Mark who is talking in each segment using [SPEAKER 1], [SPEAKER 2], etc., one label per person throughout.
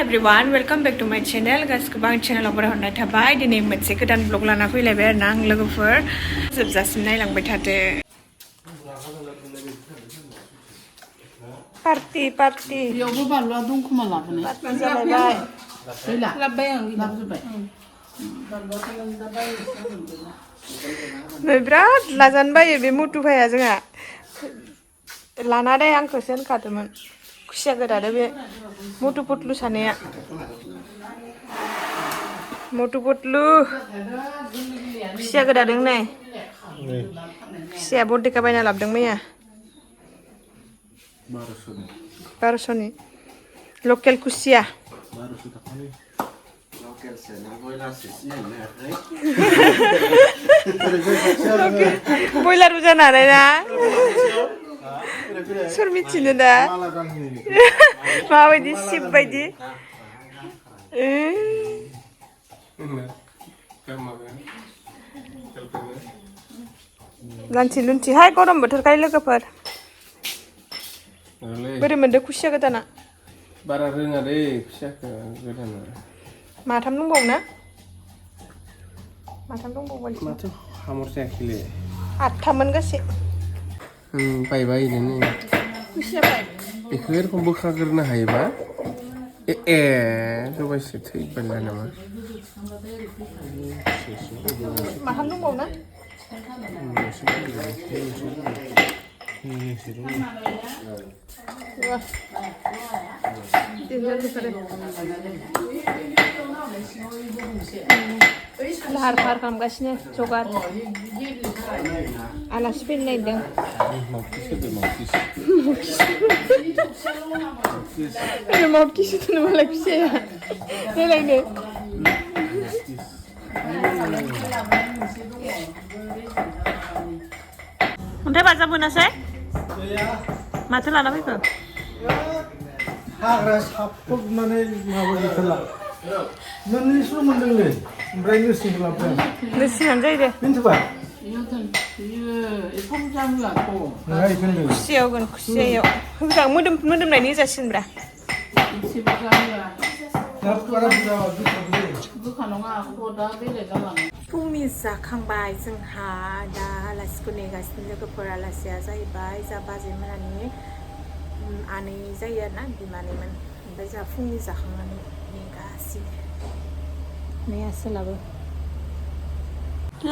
[SPEAKER 1] everyone, welcome back to my channel. Guys, गोबां चेनेलाव बरायहरनाय थाबाय दिनै मोनसे गोदान ब्लग लाना फैलायबाय आरोना आं लोगोफोर जोबजासिम नायलांबाय थादो पार्टी
[SPEAKER 2] बेयावबो बानलुआ दं खोमा लाबोनाय
[SPEAKER 1] पार्टी जालायबाय
[SPEAKER 2] लाबबाय आं लाबोजोबबाय
[SPEAKER 1] नै बिराद लाजानो बायो बे मुथु भाइया जोंहा लानानै आंखौसो होनखादोंमोन खुसिया गोदादो बे मुथु पतलु सानैया मुथु पतलु खुसिया गोदादों नै खुसिया बरदेका बायना लाबोदों मैया 1200नि लकेल खुसिया बयलार जानो हानाय ना सोर मिथिनो दा माबायदि सिप बायदि लान्थि लुन्थिहाय गरम बोथोरखाय लोगोफोर बोरै मोनदों खुसिया गोदाना
[SPEAKER 3] बारा रोङा दै खुसियाखौ गोदाना
[SPEAKER 1] माथाम दंबावो ना माथाम दंबावो
[SPEAKER 3] माथो हामर जायाखैलै
[SPEAKER 1] 8थामोन गासै
[SPEAKER 3] बायबाय नै
[SPEAKER 1] खुसिया बाय
[SPEAKER 3] बेखौ एरखम बोखाग्रोनो हायोबा ए जबायसो थैबायला नामा
[SPEAKER 1] माथाम दंबावो ना लाहार फाहार खालामगासिनो जगार आलासि फैनो नागिरदों मावखि सुथनो मालाय फिसाया नायलायनो अन्थाइ बाजाब मोनासै माथो लाना फैखो
[SPEAKER 4] हाग्रा साबफबनानै माबायदिखौला मोननैसल' मोनदोंलै ओमफ्राय नोरसिंखौ लाबोदों
[SPEAKER 1] नोरसिङानो जायो दे
[SPEAKER 4] दोनथ'बाय
[SPEAKER 1] खुसियाव होगोन खुसियायाव मोजां मोदोमनायनि जासिगोनब्रा फुंनि जाखांबाय जोंहा दा आलासिखौ नेगासिनो लोगोफोर आलासिया जाहैबाय जा बाजैमोनहानि आनै जायो आरोना बिमानैमोन ओमफ्राय जोंहा फुंनि जाखांनानै नेगासिनो नेया सोलाबो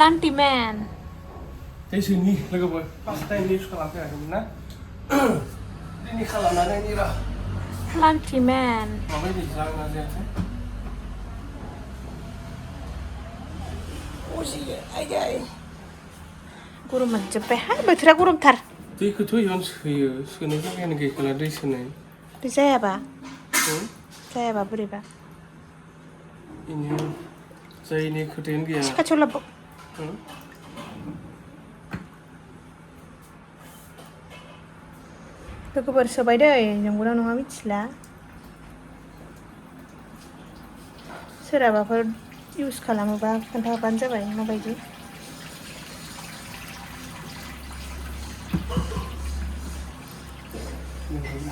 [SPEAKER 1] लान्टिमेन
[SPEAKER 3] दैसोनि लोगोफोर फार्स्ट टाइम इउज खालामफेराखैमोन ना दिनै खालामनानै निरा
[SPEAKER 1] लान्टिमेन
[SPEAKER 3] माबायदि जागोन जायाखै
[SPEAKER 1] गरम मोनजोब्बायहाय बोथोरा गरमथार
[SPEAKER 3] दैखौथ' इयावनो सोयो सोनो थाखायनो गैखाला दै सोनाय
[SPEAKER 1] बे जायाबा बोरैबा
[SPEAKER 3] बेनि जायनि खोथायानो गैया
[SPEAKER 1] खाथियाव लाबो लोगोफोर सोबाय दै नंगौना नङा मिथिला सोरहाबाफोर इउज खालामोबा खोन्थाहरबानो जाबाय माबायदि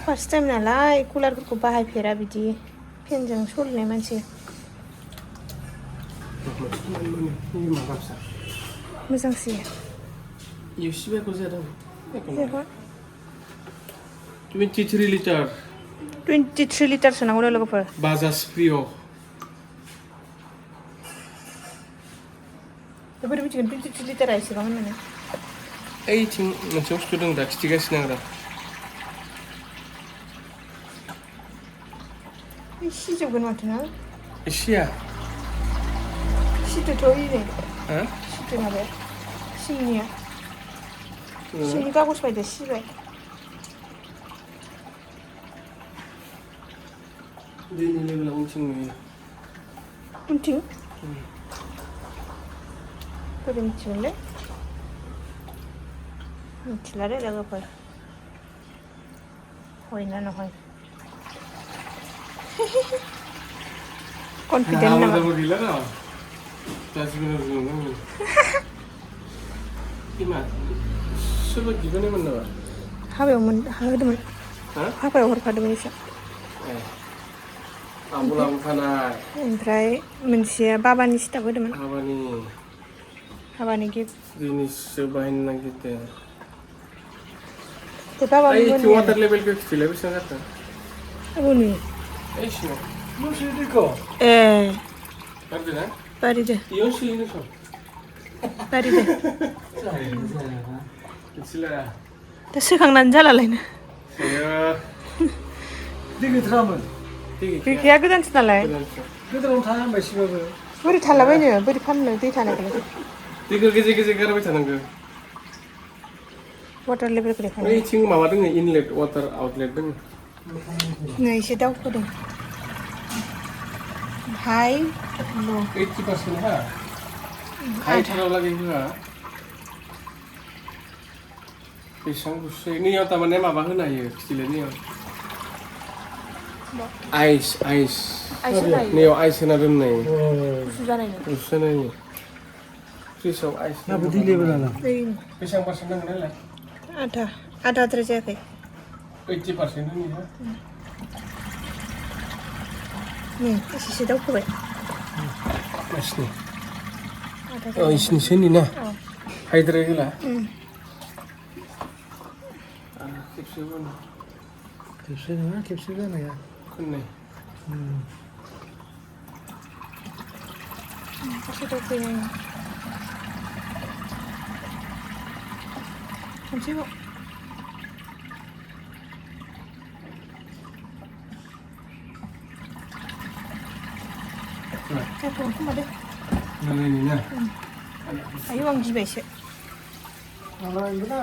[SPEAKER 1] फार्स्ट टाइम नालाय कुलारफोरखौ बाहायफेरा बिदि फेनजों सलिनाय मानसि मोजांसै
[SPEAKER 3] 23 लिटार
[SPEAKER 1] 23 लिटार सोनांगौ लोगोफोर
[SPEAKER 3] बाजाज प्रिय
[SPEAKER 1] बोरै मिथिगोन 23 लिटारा एसेबां होननानै
[SPEAKER 3] ओइथिं मोनसे बुस्थु दं दा खिथिगासिनो आं दा
[SPEAKER 1] सिजौगोन माथो ना
[SPEAKER 3] एसेया
[SPEAKER 1] सिथोथ' इनै सिथो माबाया सिंनिया सिंनि कागज बायदि सिबाय
[SPEAKER 3] दैनि लेभेला उनथिं नुयो
[SPEAKER 1] उनथिं बोरै मिथिगोनलै मिथिला दे लोगोफोर हयना नहय कनफिडेन्ट नामा
[SPEAKER 3] गैला ना जासिगोन बिमा सोरबा बिबानैमोन नामा
[SPEAKER 1] हाबायाव होदोंमोन हाबायाव हरखादोंमोन एसे
[SPEAKER 3] आबुला बुखानाय
[SPEAKER 1] ओमफ्राय मोनसेया बाबानि सिटाब होदोंमोन हाबानि गिफ्ट
[SPEAKER 3] जिनिससो बाहायनो नागिरदों
[SPEAKER 1] बाबा
[SPEAKER 3] ओइ वाटार लेभेलखौ खिथिलाय बेसेबां जाखो
[SPEAKER 1] अबनि
[SPEAKER 3] ओइ सिङाव
[SPEAKER 4] मुसि दैखौ
[SPEAKER 1] ए
[SPEAKER 3] गारदो ना
[SPEAKER 1] बारिदो
[SPEAKER 3] इयाव सोयोनो सम
[SPEAKER 1] बारिदो
[SPEAKER 3] मिथिला
[SPEAKER 1] दा सोखांनानै जालालायनो
[SPEAKER 3] सोयो
[SPEAKER 4] दै गैथारामोन
[SPEAKER 1] गैया गोदानसो नालाय
[SPEAKER 4] गोदानावनो थाङा होनबाय सिबाबो
[SPEAKER 1] बोरै थालाबायनो बोरै फाननो दै थानायखौलाय
[SPEAKER 3] दैखौ गेजेर गेजेर गारबाय थानांगौ
[SPEAKER 1] वाटार लेभेलखौ देखायनो
[SPEAKER 3] ओइथिं माबा दङ इनलेट वाटार आउटलेट दङ
[SPEAKER 1] नै एसे दावखोदों हाइ
[SPEAKER 3] 80% हा हाइथाराव लागै होआ बेसेबां गुसु नैयाव थारमाने माबा होनो हायो खिथिलाय नैयाव आइस नैयाव आइस होना दोननाय
[SPEAKER 1] गुसु जानायनि
[SPEAKER 3] गुसु जानायनि फ्रिजआव आइस
[SPEAKER 4] नाबो दै लेभेलानो
[SPEAKER 3] बेसेबां पार्सेन्ट नांगोन नालाय
[SPEAKER 1] आधाद्राय जायाखै
[SPEAKER 3] 80% होनिहा
[SPEAKER 1] नै एसेसो दावखोबाय
[SPEAKER 3] मासिनि इसिनिसो होनि ना हाइद्राय होला
[SPEAKER 4] खेबसे नङा खेबसे जानाया
[SPEAKER 3] खननै
[SPEAKER 1] एसे दावखोनाय खनसेबाव जाथ'गोन खोमा दे
[SPEAKER 3] नायनि ना
[SPEAKER 1] आयौ आं गिबायसो
[SPEAKER 4] माबायोना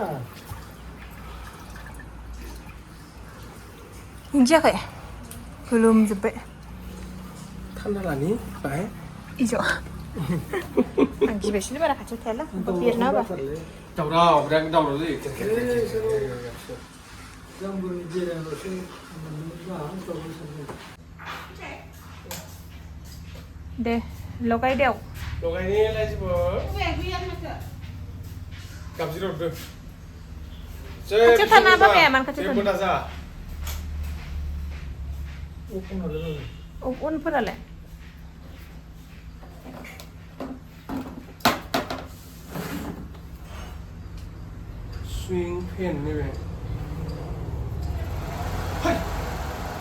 [SPEAKER 1] मिन्थियाखै गोलोमजोब्बाय
[SPEAKER 3] थान्दा लानि बाहाय
[SPEAKER 1] इज' आं गिबायसोलै बारा खाथियाव थायाला बेरना होबा
[SPEAKER 3] दावराव बिराद दावराव जायो
[SPEAKER 4] जोंबोनि बेरायनोसो
[SPEAKER 1] दे लगायदेव
[SPEAKER 3] लगायनि लाजिबो गाबज्रिहरदो
[SPEAKER 1] खाथियाव थाना बाबाया मानो खाथियाव
[SPEAKER 3] जेबो दाजा
[SPEAKER 1] उनफोरालाय
[SPEAKER 3] सुइं फेन नैबे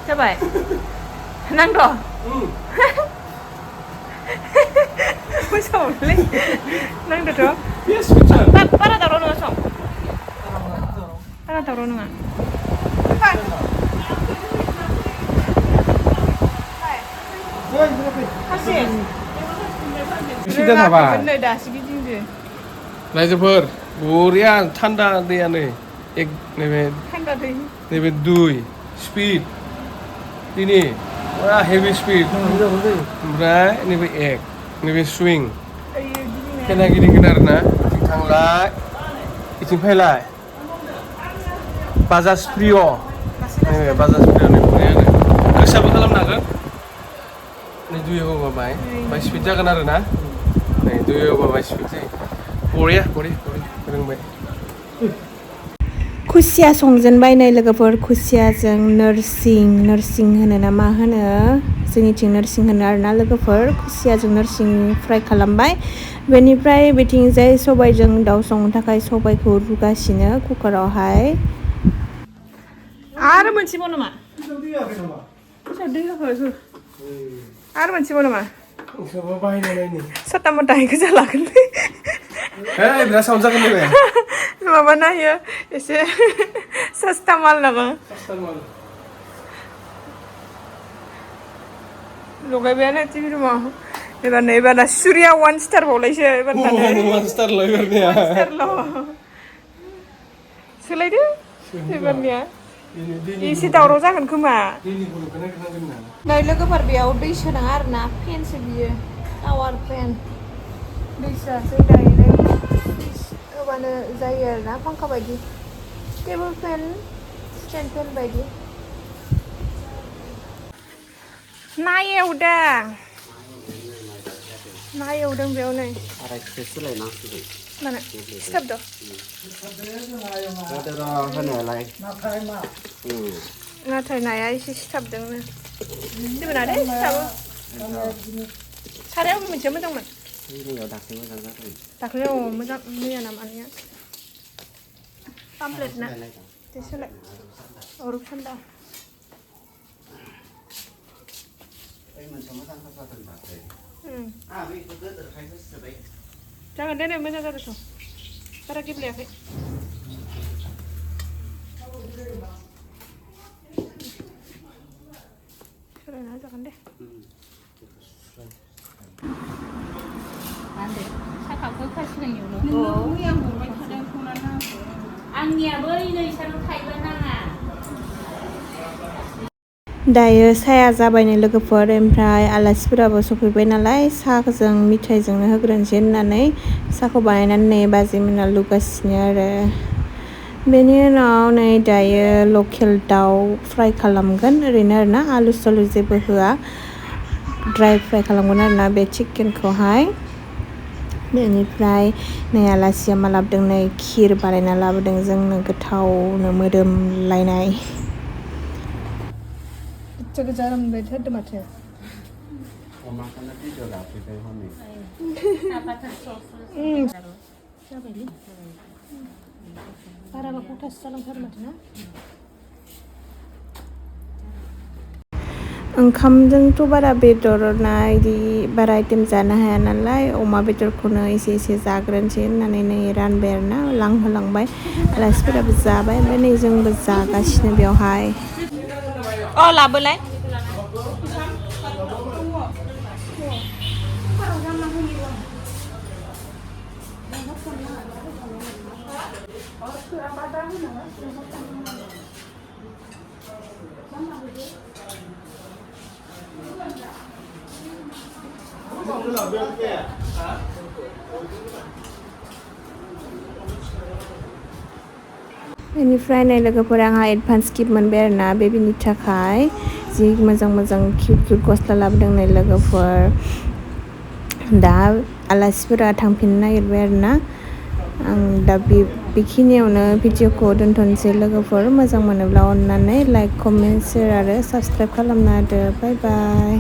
[SPEAKER 1] जाबाय नांद' मोसावलै नांदोथ' बारा दावराव नङा सम बारा दावराव नङा
[SPEAKER 3] सिदा थाबा
[SPEAKER 1] नै दासो गिदिंदो
[SPEAKER 3] रायजोफोर बरिया थान्दा दैयानो एक नैबे
[SPEAKER 1] थान्दा दै
[SPEAKER 3] नैबे दुइ स्पिड दिनै पुरा हेभि स्पिड ओमफ्राय नैबे एक नैबे सुइं फेना गिदिंगोन आरोना बिथिं थांलाय बिथिं फैलाय बाजाज प्रिय नैबे बाजाज प्रिय नै बरियानो गोसाबो खालामनो हागोन नै दुइ होबा बाय स्पिड जागोन आरो ना नै दुइ होबा बाय स्पिड जायो बरिया रोंबाय
[SPEAKER 1] खुसिया संजेनबाय नै लोगोफोर खुसियाजों नोरसिं होनो ना मा होनो जोंनिथिं नोरसिं होनो आरोना लोगोफोर खुसियाजों नोरसिं फ्राय खालामबाय बेनिफ्राय बिथिंजाय सबायजों दाउ संनो थाखाय सबायखौ रुगासिनो कुकारावहाय आरो मोनसेबाव नामा दै होखो आरो मोनसेबाव नामा सता मता गोजा लागोनलै
[SPEAKER 3] बिराद साउन्ड जागोन नैबे
[SPEAKER 1] माबा नायो एसे सस्ता माल नामा लगायबायानो टिभि रुमाव एबार सुरिया 1 स्टार बावलायसो एबार
[SPEAKER 3] 1 स्टार ल' एबारनिया
[SPEAKER 1] सोलायदो एबारनिया एसे दावराव जागोन खोमा नै लोगोफोर बेयाव दै सोनाङा आरोना फेनसो बियो टावार फेन दै सोआसै डाइरेक्ट होबानो जायो आरोना फांखा बायदि टेबोल फेन स्टेन्ड फेन बायदि ना एवदों बेयाव नै मानो सिथाबदो नाथाय नाया एसे सिथाबदोंनो जेबो नङा दे सिथाबो सारायाव मोनसे मोजांमोन दाख्लैयाव मोजां मैया नामा आनैया पामप्लेट ना सोलाय अरुप सान्दा जागोन दे मोजां जादोंथ' बारा गेब्लेयाखै सोलायना जागोन दे
[SPEAKER 2] साखाखौ खासिनाय मैया हरबाय थादों संनानै आंनियाबो ओरैनो इसानाव थाइबा नाङा
[SPEAKER 1] दायो साया जाबायनो लोगोफोर ओमफ्राय आलासिफोराबो सफैबाय नालाय साहाजों मिथाइजोंनो होग्रोनोसै होननानै साहाखौ बानायनानै नै बाजैमोना लुगासिनो आरो बेनि उनाव नै दायो लकेल दाउ फ्राय खालामगोन ओरैनो आरोना आलु सालु जेबो होआ ड्राय फ्राय खालामगोन आरोना बे चिकेनखौहाय बेनिफ्राय नै आलासिया मा लाबोदों नै खिर बानायना लाबोदों जोंनो गोथावनो मोदोमलायनाय गोजा मोनबाय थारदों माथो
[SPEAKER 3] अमाखौनो भिडिअ लाफैबाय हनै
[SPEAKER 1] जाबायलै बाराबा खथासो जालांथारो माथो ना ओंखामजोंथ' बारा बेदर ना इदि बारा आइटेम जानो हाया नालाय अमा बेदरखौनो एसे एसे जाग्रोनोसै होननानै नै रानबाय आरोना लांहोलांबाय आलासिफोराबो जाबाय ओमफ्राय नै जोंबो जागासिनो बेवहाय लाबोलाय बेनिफ्राय नै लोगोफोर आंहा एडभान्स गिफ्ट मोनबाय आरोना बेबिनि थाखाय जि मोजां मोजां किउट किउट गस्ला लाबोदों नै लोगोफोर दा आलासिफोरा थांफिननो नागिरबाय आरोना आं दा बेखिनियावनो भिडिअखौ दोनथ'नोसै लोगोफोर मोजां मोनोब्ला अननानै लाइक कमेन्ट शेयार आरो साबस्क्राइब खालामना होदो बाय बाय